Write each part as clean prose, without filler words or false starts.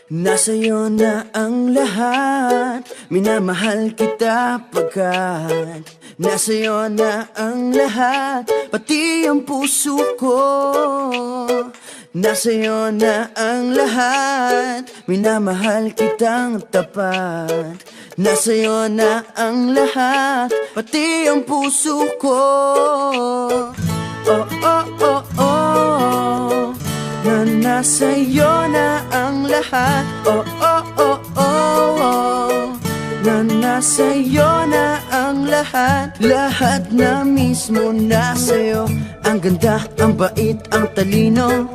Nasa'yo na ang lahat, minamahal kita pagkat nasa'yo na ang lahat, pati ang puso ko. Nasa'yo na ang lahat, minamahal kitang tapat. Nasa'yo na ang lahat, pati ang puso ko. Oh, oh, oh, oh, na nasa'yo na ang lahat. Oh, oh, oh, oh, oh, na nasa'yo na ang lahat. Lahat na mismo nasa'yo. Ang ganda, ang bait, ang talino,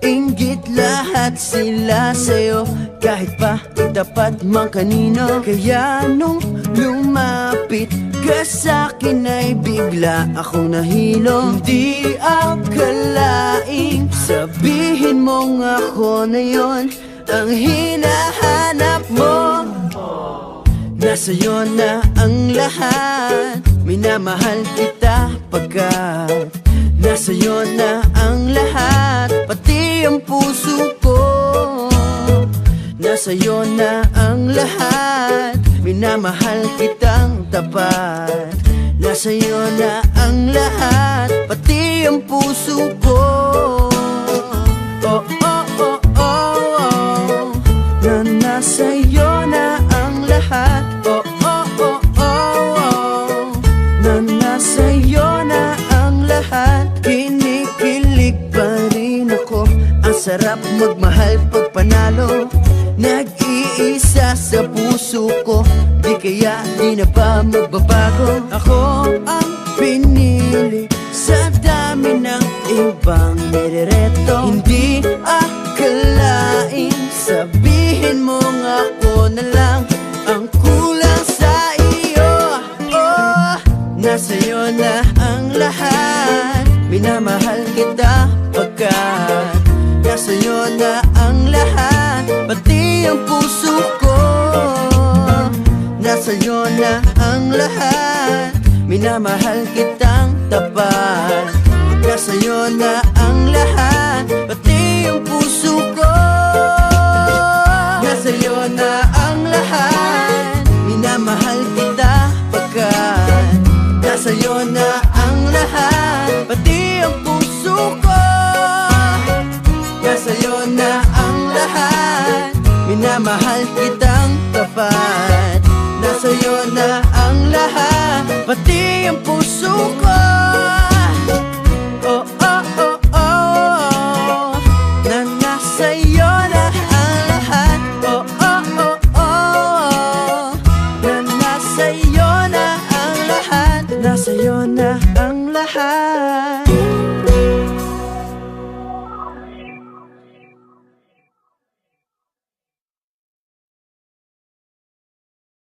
inggit lahat sila sa'yo. Kahit pa itapat mang kanino. Kaya nung lumapit ka sa'kin ay bigla akong nahilo. Hindi akalaing sabihin mong ako na yon ang hinahanap mo. Nasa'yo na ang lahat, minamahal kita pagkat nasa'yo na ang lahat, pati ang puso ko. Nasa'yo na ang lahat, minamahal kitang tapat. Nasa'yo na ang lahat, pati ang puso ko. Oh, oh, oh, oh, oh, na nasa'yo na ang lahat. Oh, oh, oh, oh, oh, na nasa'yo na ang lahat. Kinikilig pa rin ako, ang sarap magmahal pag panalo. Nag-iisa sa puso ko, di kaya di na ba magbabago. Ako ang pinili sa dami ng ibang nirereto. Hindi akalaing sabihin mong ako na lang ang kulang sa iyo. Oh, nasa'yo na ang lahat, minamahal kita pagkat nasa'yo na ang lahat, pati ang puso ko. Nasa'yo na ang lahat, minamahal kitang tapat. Nasa'yo na ang lahat, pati ang puso ko. Nasa'yo na ang lahat, minamahal kita pagkat nasa'yo na ang lahat, pati ang puso ko. Nasa'yo na ang lahat, minamahal kitang tapat. Nasa'yo na ang lahat, pati ang puso